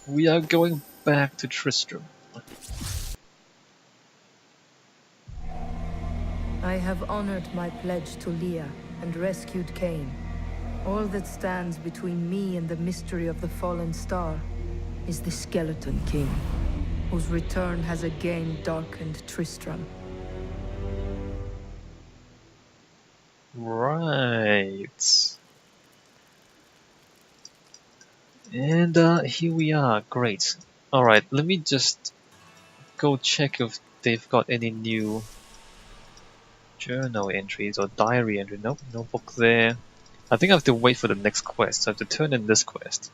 We are going back to Tristram. I have honored my pledge to Leah and rescued Cain. All that stands between me and the mystery of the fallen star is the Skeleton King, whose return has again darkened Tristram. Right. And here we are. Great. Alright, let me just go check if they've got any new journal entries or diary entry. Nope, no book there. I think I have to wait for the next quest. So I have to turn in this quest.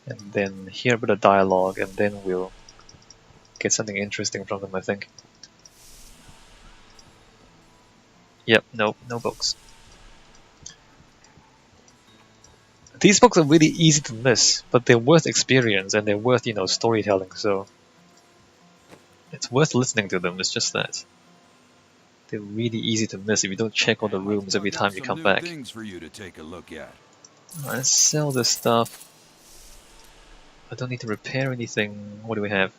And then hear a bit of dialogue, and then we'll get something interesting from them, I think. Yep, nope, no books. These books are really easy to miss, but they're worth experience and they're worth, storytelling, so it's worth listening to them, it's just that. They're really easy to miss if you don't check all the rooms every time you come back. Things for you to take a look at. Let's sell this stuff. I don't need to repair anything. What do we have?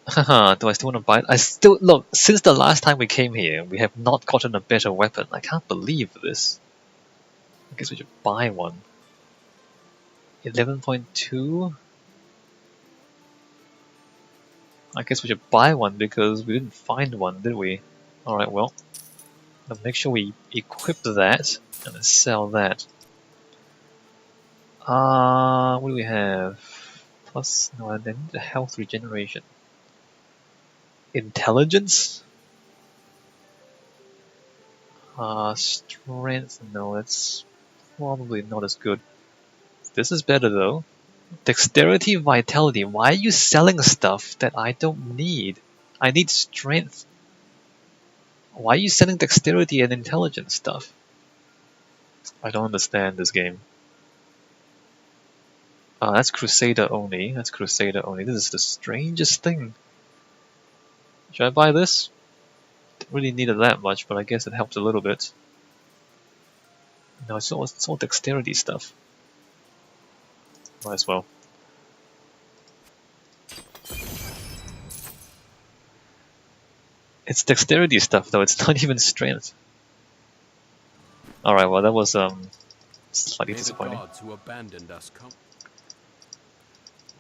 Haha, do I still want to buy it? Look, since the last time we came here, we have not gotten a better weapon. I can't believe this. I guess we should buy one. 11.2? I guess we should buy one because we didn't find one, did we? Alright, well. Let's make sure we equip that and then sell that. What do we have? Plus, no, I need the health regeneration. Intelligence? Strength, no, that's probably not as good. This is better though. Dexterity, vitality. Why are you selling stuff that I don't need? I need strength. Why are you selling dexterity and intelligence stuff? I don't understand this game. That's Crusader only. That's Crusader only. This is the strangest thing. Should I buy this? Didn't really need it that much, but I guess it helps a little bit. No, it's all dexterity stuff. Might as well. It's dexterity stuff though, it's not even strength. Alright, well that was slightly disappointing.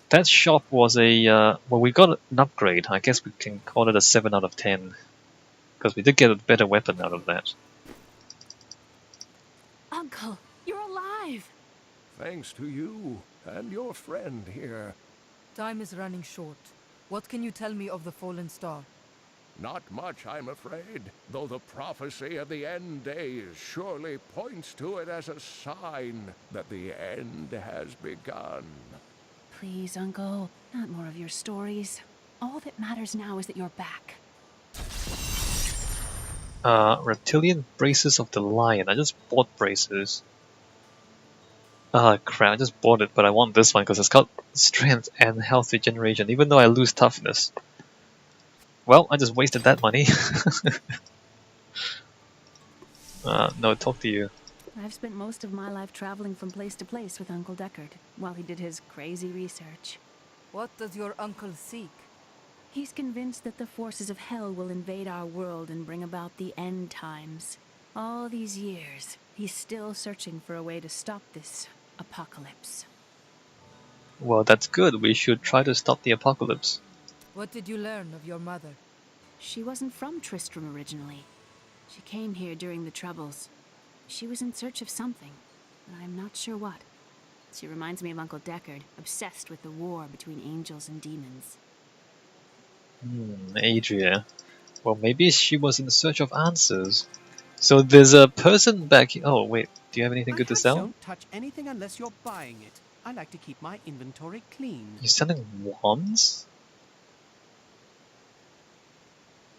That shop was well, we got an upgrade. I guess we can call it a 7 out of 10. Because we did get a better weapon out of that. Uncle, you're alive! Thanks to you and your friend here. Time is running short. What can you tell me of the fallen star? Not much, I'm afraid, though the prophecy of the end days surely points to it as a sign that the end has begun. Please, Uncle, not more of your stories. All that matters now is that you're back. Reptilian Braces of the Lion. I just bought braces. Crap, I just bought it, but I want this one because it's got strength and health regeneration, even though I lose toughness. Well, I just wasted that money. No, talk to you. I've spent most of my life traveling from place to place with Uncle Deckard, while he did his crazy research. What does your uncle seek? He's convinced that the forces of hell will invade our world and bring about the end times. All these years, he's still searching for a way to stop this apocalypse. Well, that's good. We should try to stop the apocalypse. What did you learn of your mother? She wasn't from Tristram originally. She came here during the Troubles. She was in search of something, but I'm not sure what. She reminds me of Uncle Deckard, obsessed with the war between angels and demons. Adria. Well, maybe she was in search of answers. So there's a person back here. Oh, wait. Do you have anything good to sell? Don't touch anything unless you're buying it. I like to keep my inventory clean. You're selling wands?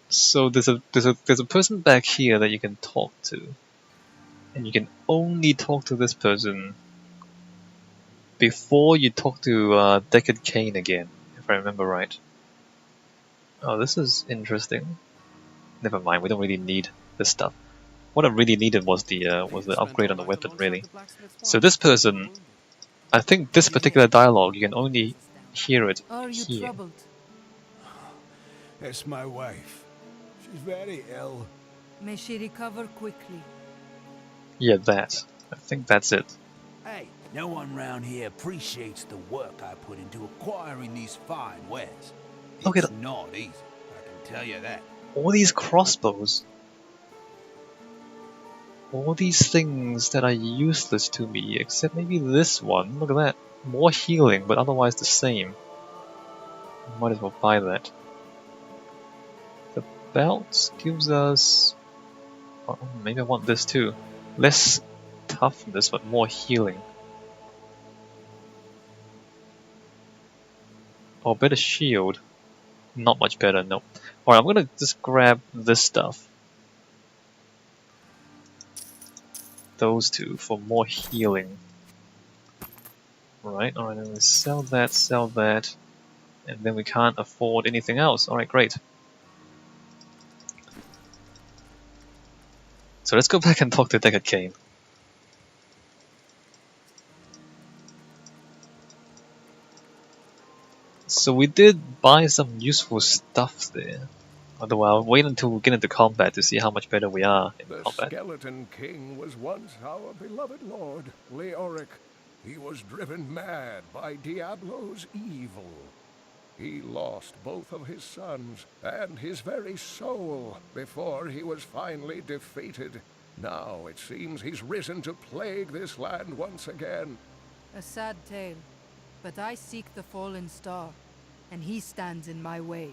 So there's a person back here that you can talk to. And you can only talk to this person before you talk to Deckard Cain again, if I remember right. Oh, this is interesting. Never mind, we don't really need this stuff. What I really needed was the upgrade on the weapon, really. So this person I think this particular dialogue, you can only hear it Are you here. troubled? It's my wife. She's very ill. May she recover quickly. Yeah, that. I think that's it. Hey, no one round here appreciates the work I put into acquiring these fine wares. Look at It's not easy, I can tell you that. all these crossbows. All these things that are useless to me, except maybe this one. Look at that. More healing, but otherwise the same. Might as well buy that. The belt gives us... oh, maybe I want this too. Less toughness, but more healing. Oh, better shield. Not much better, no. Alright, I'm gonna just grab this stuff. Those two for more healing. Alright, then we sell that, and then we can't afford anything else. Alright, great. So let's go back and talk to Deckard Cain. So we did buy some useful stuff there. Although I'll wait until we get into combat to see how much better we are in The combat. Skeleton King was once our beloved lord, Leoric. He was driven mad by Diablo's evil. He lost both of his sons and his very soul before he was finally defeated. Now it seems he's risen to plague this land once again. A sad tale, but I seek the fallen star, and he stands in my way.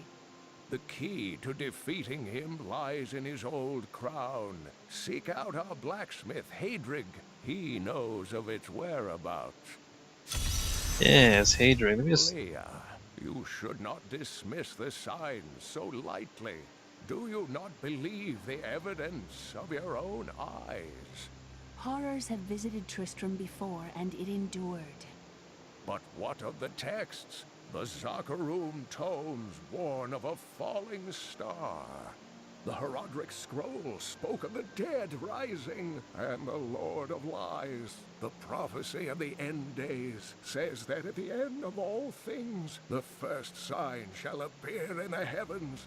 The key to defeating him lies in his old crown. Seek out our blacksmith, Hadrig. He knows of its whereabouts. Yes, Hadrian. Let me just... Leah, you should not dismiss the signs so lightly. Do you not believe the evidence of your own eyes? Horrors have visited Tristram before, and it endured. But what of the texts? The Zakharum tomes warn of a falling star. The Herodric scroll spoke of the dead rising, and the Lord of Lies, the prophecy of the end days, says that at the end of all things, the first sign shall appear in the heavens.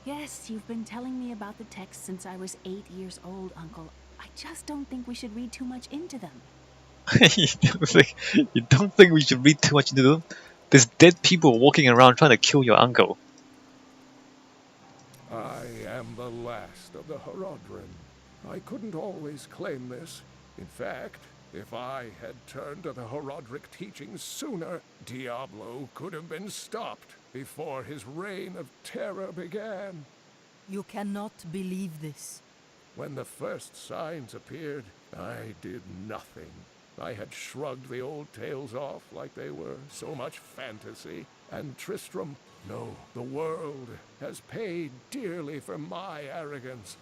Yes, you've been telling me about the texts since I was 8 years old, Uncle. I just don't think we should read too much into them. you don't think we should read too much into them? There's dead people walking around trying to kill your uncle. I am the last of the Herodrim. I couldn't always claim this. In fact, if I had turned to the Herodric teachings sooner, Diablo could have been stopped before his reign of terror began. You cannot believe this. When the first signs appeared, I did nothing. I had shrugged the old tales off like they were so much fantasy, and Tristram, no, the world, has paid dearly for my arrogance.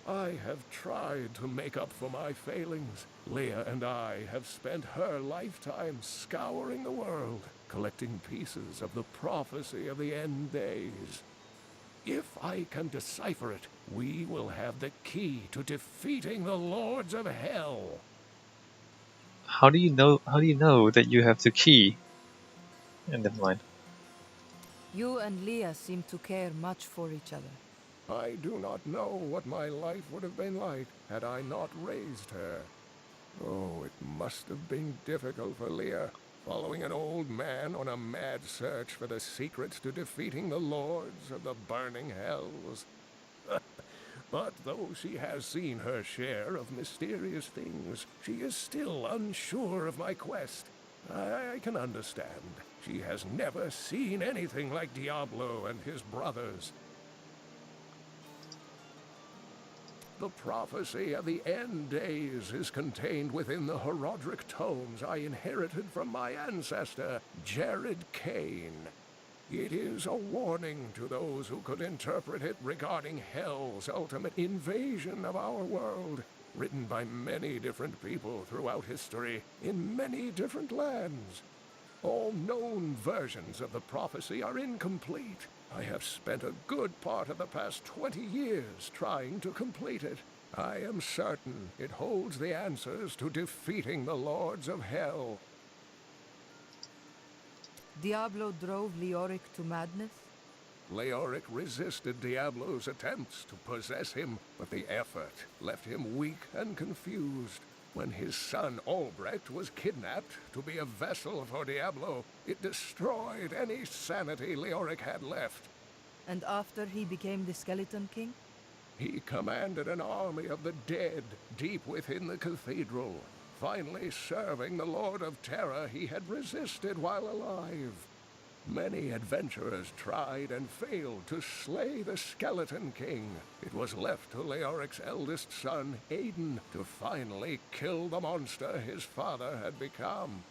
I have tried to make up for my failings. Leah and I have spent her lifetime scouring the world, collecting pieces of the prophecy of the end days. If I can decipher it, we will have the key to defeating the lords of hell. How do you know that you have the key? And never mind. You and Leah seem to care much for each other. I do not know what my life would have been like had I not raised her. Oh, it must have been difficult for Leah, following an old man on a mad search for the secrets to defeating the lords of the burning hells. But though she has seen her share of mysterious things, she is still unsure of my quest. I can understand. She has never seen anything like Diablo and his brothers. The prophecy of the end days is contained within the Herodric tomes I inherited from my ancestor, Jared Cain. It is a warning to those who could interpret it regarding Hell's ultimate invasion of our world, written by many different people throughout history, in many different lands. All known versions of the prophecy are incomplete. I have spent a good part of the past 20 years trying to complete it. I am certain it holds the answers to defeating the lords of Hell. Diablo drove Leoric to madness? Leoric resisted Diablo's attempts to possess him, but the effort left him weak and confused. When his son Albrecht was kidnapped to be a vessel for Diablo, it destroyed any sanity Leoric had left. And after he became the Skeleton King? He commanded an army of the dead deep within the cathedral, finally serving the Lord of Terror he had resisted while alive. Many adventurers tried and failed to slay the Skeleton King. It was left to Leoric's eldest son, Aiden, to finally kill the monster his father had become.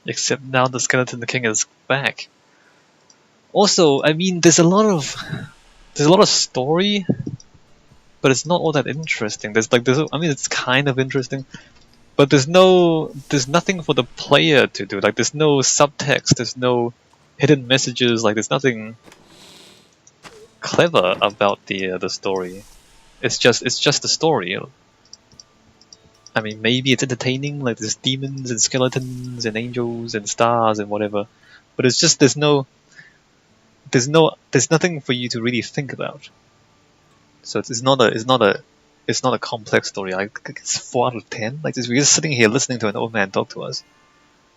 Except now the Skeleton King is back. Also, I mean, there's a lot of story, but it's not all that interesting. I mean, it's kind of interesting, but there's nothing for the player to do. Like, there's no subtext, there's no hidden messages. Like, there's nothing clever about the story. It's just the story. I mean, maybe it's entertaining. Like, there's demons and skeletons and angels and stars and whatever, but it's just there's nothing for you to really think about. So it's not a complex story. I think it's 4 out of 10. Like, we're just sitting here listening to an old man talk to us.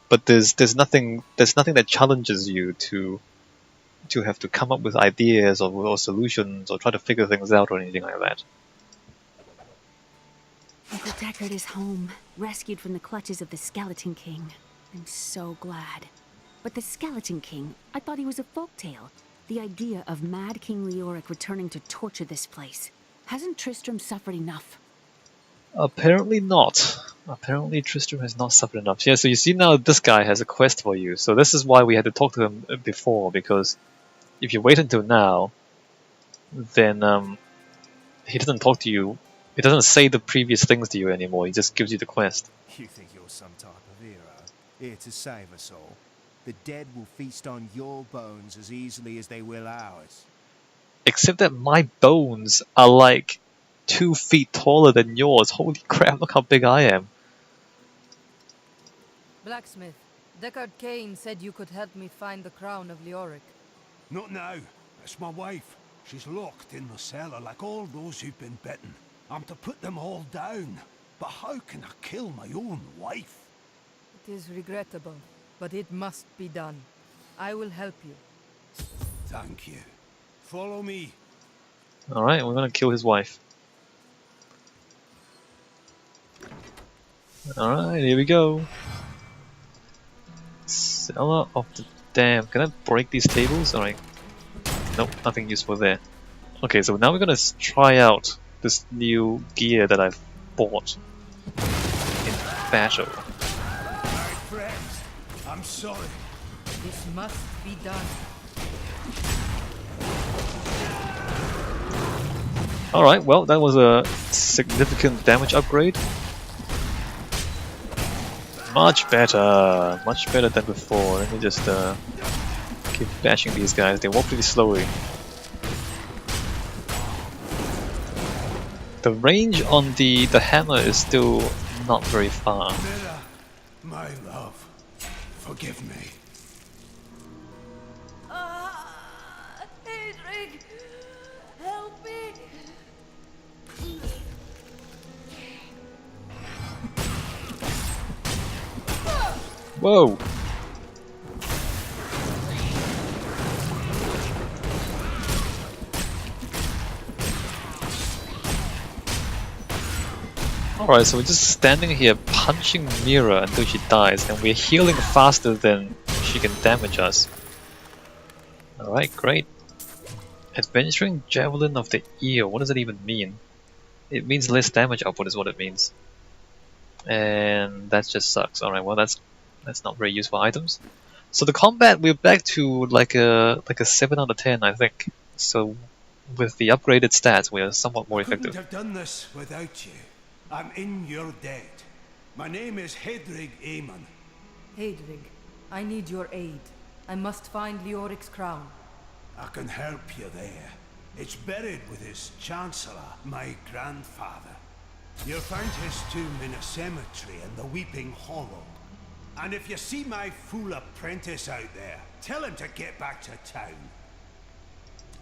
But there's nothing that challenges you to have to come up with ideas or solutions or try to figure things out or anything like that. Uncle Deckard is home, rescued from the clutches of the Skeleton King. I'm so glad. But the Skeleton King, I thought he was a folktale. The idea of Mad King Leoric returning to torture this place. Hasn't Tristram suffered enough? Apparently not. Apparently Tristram has not suffered enough. Yeah, so you see now this guy has a quest for you. So this is why we had to talk to him before, because if you wait until now, then he doesn't talk to you. He doesn't say the previous things to you anymore. He just gives you the quest. You think you're some type of hero, here to save us all? The dead will feast on your bones as easily as they will ours. Except that my bones are like 2 feet taller than yours. Holy crap, look how big I am. Blacksmith, Deckard Cain said you could help me find the crown of Leoric. Not now. That's my wife. She's locked in the cellar like all those who've been bitten. I'm to put them all down. But how can I kill my own wife? It is regrettable, but it must be done. I will help you. Thank you. Follow me. Alright, we're gonna kill his wife. Alright, here we go. Cellar of the Damned. Can I break these tables? Alright. Nope, nothing useful there. Okay, so now we're gonna try out this new gear that I've bought in battle. My friends, I'm sorry. This must be done. Alright, well, that was a significant damage upgrade. Much better than before. Let me just keep bashing these guys. They walk pretty slowly. The range on the hammer is still not very far. Mira, my love, forgive me. Adrig, help me. Whoa! Alright, so we're just standing here punching Mira until she dies, and we're healing faster than she can damage us. Alright, great. Adventuring Javelin of the Ear, what does it even mean? It means less damage output is what it means. And that just sucks. Alright, well that's not very useful items. So the combat, we're back to like a 7 out of 10, I think. So with the upgraded stats, we are somewhat more Couldn't effective. have done this without you. I'm in your debt. My name is Hedrig Aemon. Adrig, I need your aid. I must find Leoric's crown. I can help you there. It's buried with his chancellor, my grandfather. You'll find his tomb in a cemetery in the Weeping Hollow. And if you see my fool apprentice out there, tell him to get back to town.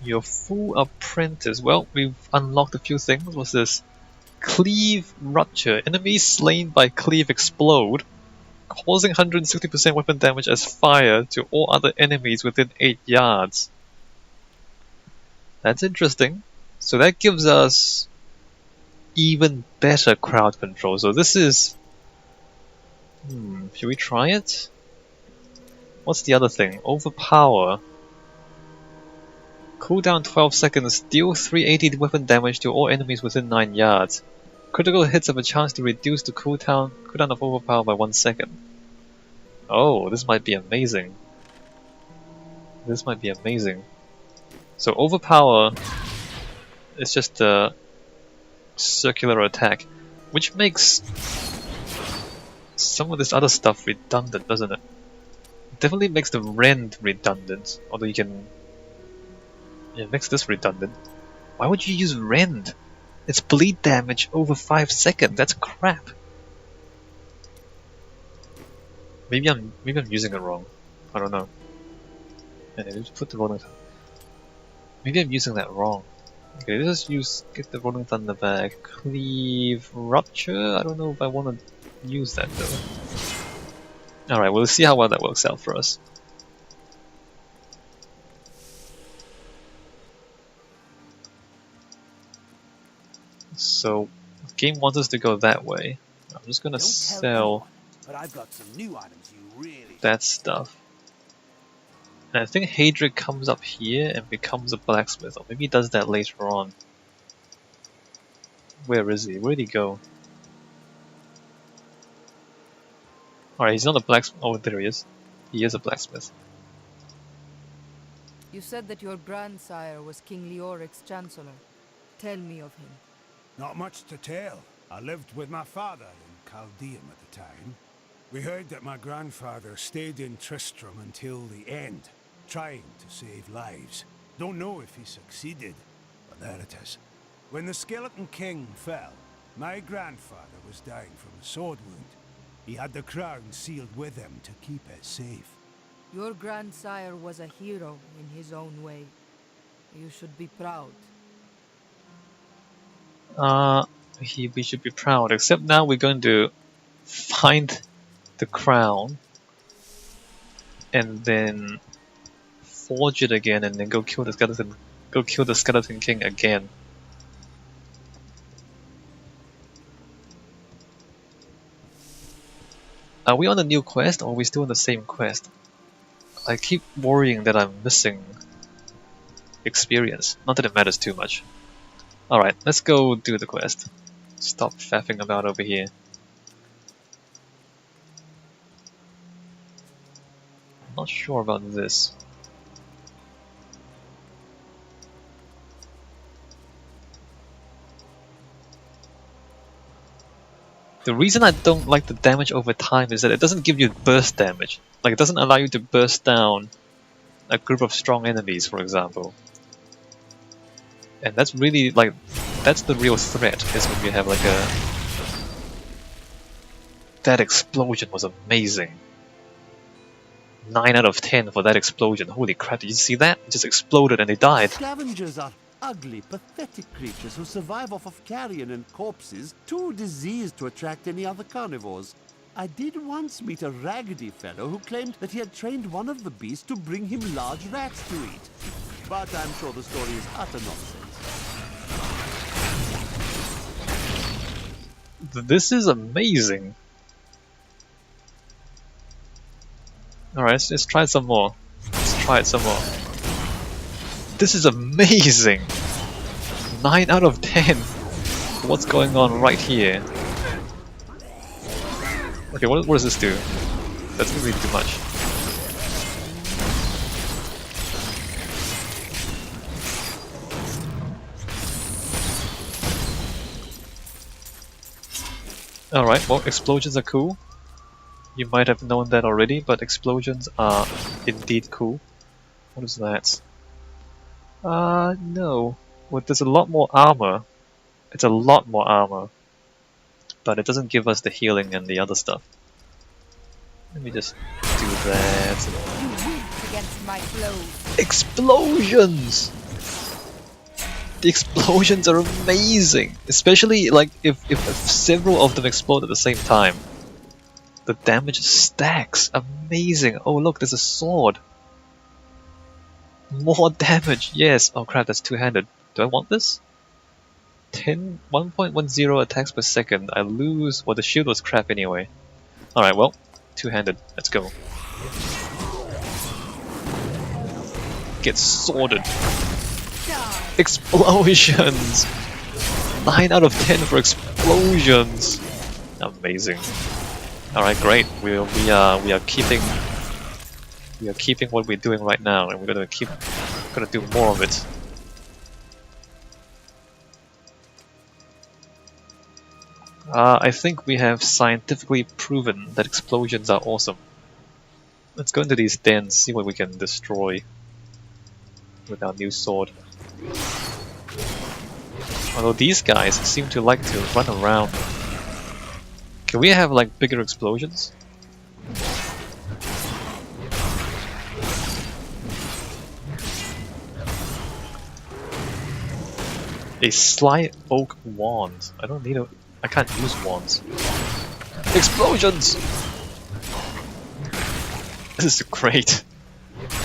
Your full apprentice. Well, we've unlocked a few things. What's this? Cleave Rupture. Enemies slain by Cleave explode, causing 160% weapon damage as fire to all other enemies within 8 yards. That's interesting. So that gives us even better crowd control. So this is... should we try it? What's the other thing? Overpower. Cooldown 12 seconds, deal 380 weapon damage to all enemies within 9 yards. Critical hits have a chance to reduce the cooldown of overpower by 1 second. Oh, this might be amazing. This might be amazing. So overpower is just a circular attack, which makes some of this other stuff redundant, doesn't it? It definitely makes the rend redundant, although you can... Yeah, it makes this redundant. Why would you use rend? It's bleed damage over 5 seconds, that's crap. Maybe I'm using it wrong. I don't know. And I just put the rolling thunder. Maybe I'm using that wrong. Okay, let's just get the rolling thunder back. Cleave Rupture? I don't know if I want to use that though. Alright, we'll see how well that works out for us. So, the game wants us to go that way. I'm just gonna sell but I've got some new items you really... that stuff. And I think Hadric comes up here and becomes a blacksmith, or maybe he does that later on. Where is he? Where'd he go? Alright, he's not a blacksmith. Oh, there he is. He is a blacksmith. You said that your grandsire was King Leoric's chancellor. Tell me of him. Not much to tell. I lived with my father in Chaldeum at the time. We heard that my grandfather stayed in Tristram until the end, trying to save lives. Don't know if he succeeded, but there it is. When the Skeleton King fell, my grandfather was dying from a sword wound. He had the crown sealed with him to keep it safe. Your grandsire was a hero in his own way. You should be proud. We should be proud, except now we're going to find the crown and then forge it again and then go kill the skeleton king again. Are we on a new quest or are we still on the same quest? I keep worrying that I'm missing experience. Not that it matters too much. Alright, let's go do the quest. Stop faffing about over here. I'm not sure about this. The reason I don't like the damage over time is that it doesn't give you burst damage. Like, it doesn't allow you to burst down a group of strong enemies, for example. And that's really, like, that's the real threat, is when you have, like, a... That explosion was amazing. 9 out of 10 for that explosion. Holy crap, did you see that? It just exploded and they died. Scavengers are ugly, pathetic creatures who survive off of carrion and corpses, too diseased to attract any other carnivores. I did once meet a raggedy fellow who claimed that he had trained one of the beasts to bring him large rats to eat. But I'm sure the story is utter nonsense. This is amazing. Alright, let's try some more. Let's try it some more. This is amazing! 9 out of 10! What's going on right here? Okay, what does this do? That's really too much. Alright, well, explosions are cool. You might have known that already, but explosions are indeed cool. What is that? No. Well, there's a lot more armor. It's a lot more armor. But it doesn't give us the healing and the other stuff. Let me just do that. You weak against my blows. Explosions! The explosions are amazing! Especially like if several of them explode at the same time. The damage stacks. Amazing! Oh look, there's a sword! More damage, yes! Oh crap, that's two-handed. Do I want this? 1.10 attacks per second. I lose... well, the shield was crap anyway. Alright, well, two-handed. Let's go. Get sworded. Explosions! 9 out of 10 for explosions! Amazing. Alright, great. We are keeping what we're doing right now, and we're gonna do more of it. I think we have scientifically proven that explosions are awesome. Let's go into these dens, see what we can destroy with our new sword. Although these guys seem to like to run around. Can we have like bigger explosions? A sly oak wand. I don't need a... I can't use wands. Explosions! This is great.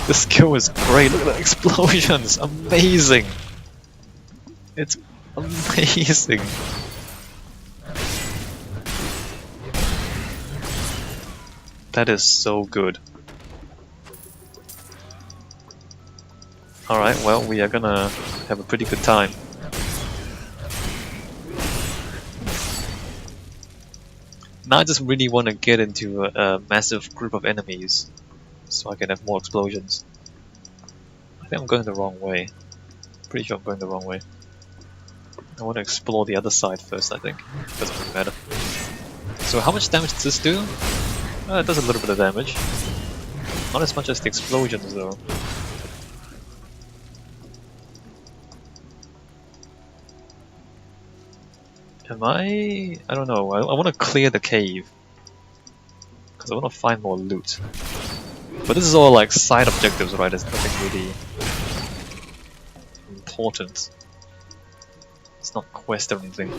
The skill is great. Look at the explosions! Amazing! It's amazing! That is so good. Alright, well, we are gonna have a pretty good time. Now I just really want to get into a massive group of enemies so I can have more explosions. I think I'm going the wrong way. Pretty sure I'm going the wrong way. I want to explore the other side first, I think. Doesn't really matter. So how much damage does this do? It does a little bit of damage. Not as much as the explosions though. Am I don't know. I want to clear the cave. Because I want to find more loot. But this is all like side objectives, right? It's nothing really important. It's not quest or anything.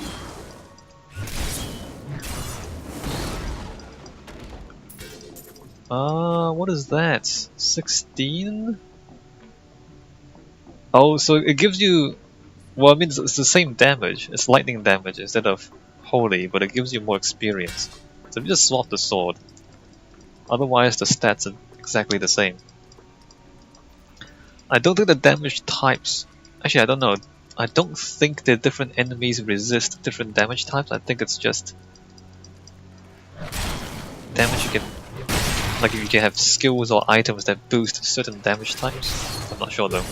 What is that? 16? Oh, so it gives you... well, I mean, it's the same damage. It's lightning damage instead of holy, but it gives you more experience. So we just swap the sword. Otherwise, the stats are exactly the same. I don't think the damage types... actually, I don't know. I don't think the different enemies resist different damage types. I think it's just... damage you can... like if you can have skills or items that boost certain damage types. I'm not sure though.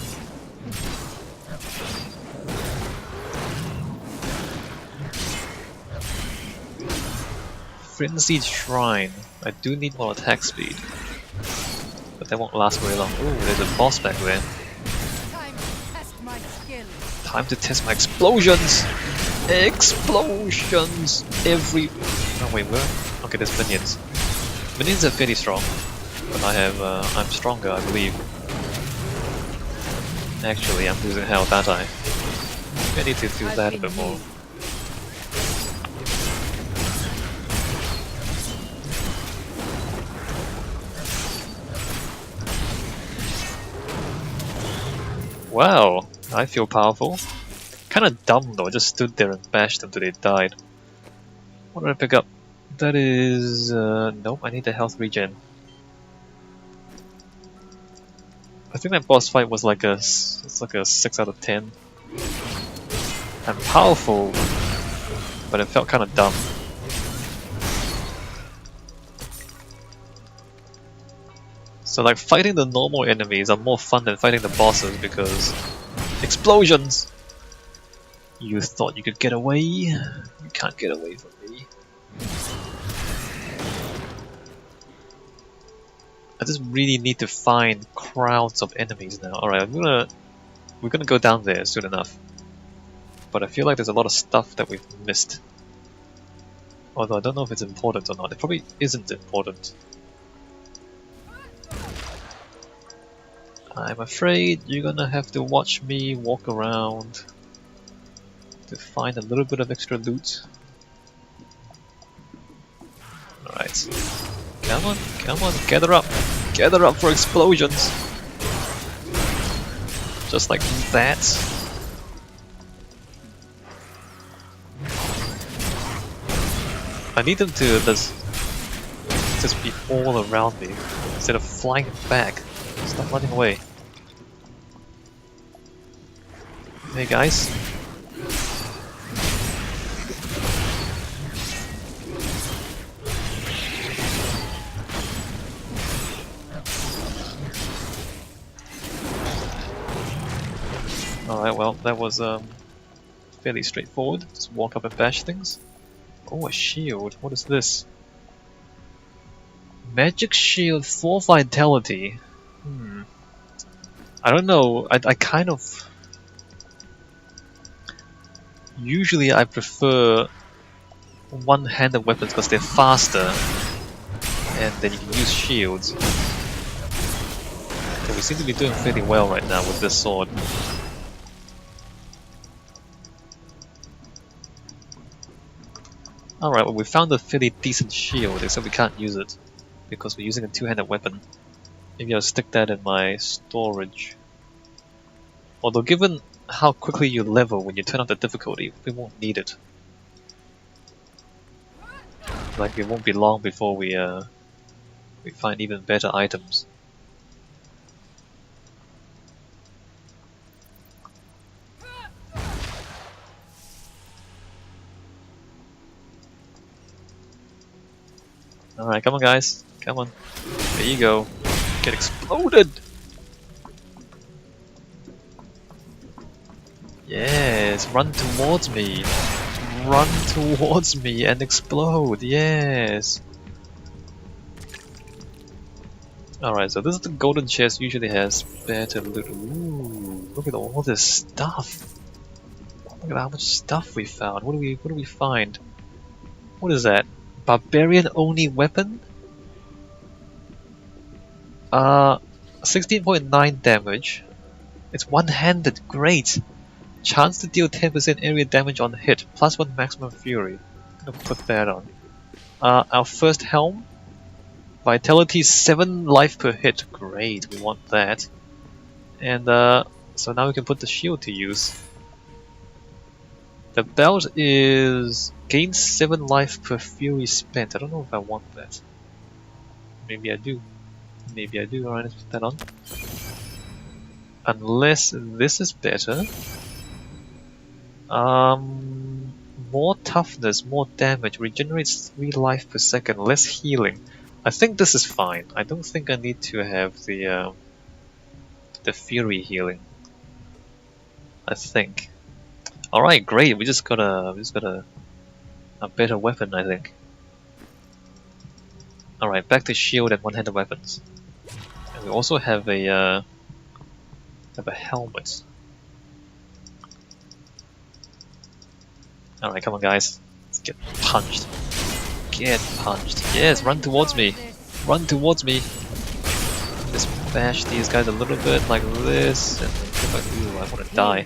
Frenzied Shrine. I do need more attack speed. But that won't last very long. Ooh, there's a boss back there. Time to test my skill. Time to test my explosions! Explosions! Every... oh wait, where? Okay, there's minions. Minions are fairly strong. But I have, I'm stronger, I believe. Actually, I'm losing health, aren't I? I need to do that a bit more. Wow, I feel powerful. Kinda dumb though, I just stood there and bashed them till they died. What did I pick up? That is... nope, I need the health regen. I think that boss fight was like it's like a 6 out of 10. I'm powerful, but it felt kinda dumb. So like fighting the normal enemies are more fun than fighting the bosses because... explosions! You thought you could get away? You can't get away from me. I just really need to find crowds of enemies now. Alright, we're gonna go down there soon enough. But I feel like there's a lot of stuff that we've missed. Although I don't know if it's important or not. It probably isn't important. I'm afraid you're gonna have to watch me walk around to find a little bit of extra loot. Alright. Come on, gather up! Gather up for explosions! Just like that. I need them to just be all around me instead of flying back. Stop running away. Hey guys. Alright, well, that was fairly straightforward. Just walk up and bash things. Oh, a shield. What is this? Magic shield 4 vitality. I don't know. I kind of... Usually I prefer one-handed weapons because they're faster. And then you can use shields. So we seem to be doing fairly well right now with this sword. Alright, well we found a fairly decent shield, except we can't use it because we're using a two-handed weapon. Maybe I'll stick that in my storage. Although given how quickly you level when you turn up the difficulty, we won't need it. Like it won't be long before we find even better items. Alright, come on guys, come on. There you go. Get exploded! Yes, run towards me. Run towards me and explode, yes! Alright, so this is the golden chest, usually has better loot. Ooh, look at all this stuff! Look at how much stuff we found. What do we find? What is that? Barbarian only weapon? 16.9 damage. It's one-handed, great! Chance to deal 10% area damage on hit, plus 1 maximum fury. I'm gonna put that on. Our first helm. Vitality 7 life per hit, great, we want that. And so now we can put the shield to use. The belt is gain 7 life per fury spent. I don't know if I want that. Maybe I do. Maybe I do. Alright, let's put that on. Unless this is better. More toughness, more damage, regenerates 3 life per second, less healing. I think this is fine. I don't think I need to have the fury healing. I think. Alright, great. We just got a better weapon, I think. Alright, back to shield and one-handed weapons. And we also have a helmet. Alright, come on guys. Let's get punched. Get punched. Yes, run towards me. Run towards me. Just bash these guys a little bit like this. And ooh, I want to die.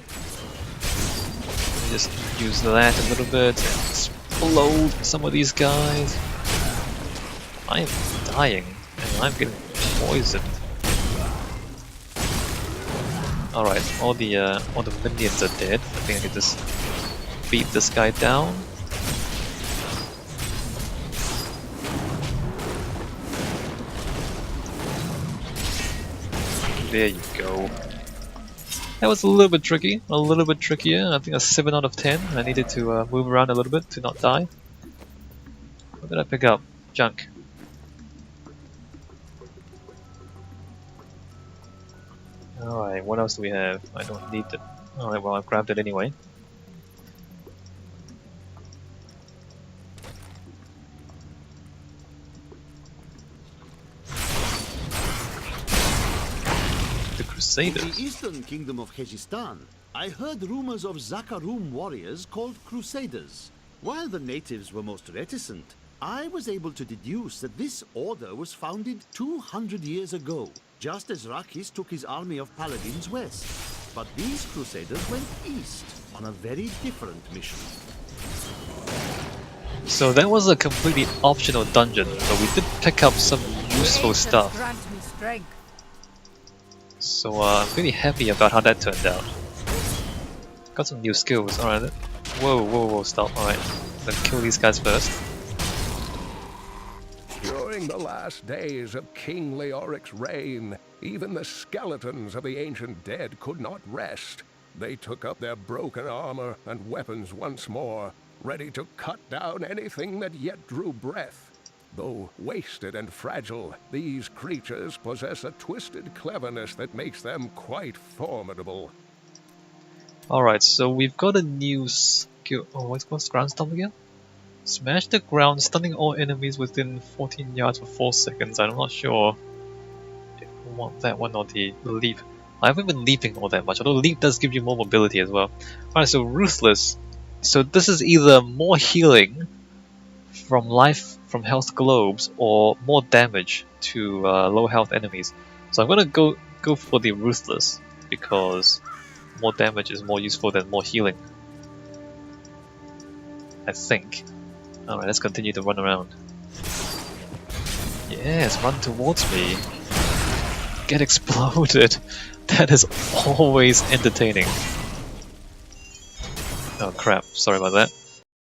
Just use that a little bit and explode some of these guys. I am dying and I'm getting poisoned. Alright, all the minions are dead. I think I can just beat this guy down. There you go. That was a little bit tricky, a little bit trickier. I think a 7 out of 10. I needed to move around a little bit to not die. What did I pick up? Junk. Alright, what else do we have? I don't need it. Alright, well I've grabbed it anyway. In the eastern kingdom of Khejistan, I heard rumors of Zakarum warriors called Crusaders. While the natives were most reticent, I was able to deduce that this order was founded 200 years ago. just as Rakis took his army of paladins west. But these crusaders went east on a very different mission. So that was a completely optional dungeon, but we did pick up some useful stuff. Grant me strength. So I'm really happy about how that turned out. Got some new skills, alright. Whoa, stop, alright. Let's kill these guys first. During the last days of King Leoric's reign, even the skeletons of the ancient dead could not rest. They took up their broken armor and weapons once more, ready to cut down anything that yet drew breath. Though wasted and fragile, these creatures possess a twisted cleverness that makes them quite formidable. Alright, so we've got a new skill. Oh, what's ground stomp again? Smash the ground, stunning all enemies within 14 yards for 4 seconds. I'm not sure if I want that one or the leap. I haven't been leaping all that much, although leap does give you more mobility as well. Alright, so Ruthless. So this is either more healing from health globes or more damage to low health enemies. So I'm gonna go for the Ruthless because more damage is more useful than more healing, I think. Alright, let's continue to run around. Yes, run towards me. Get exploded. That is always entertaining. Oh crap, sorry about that.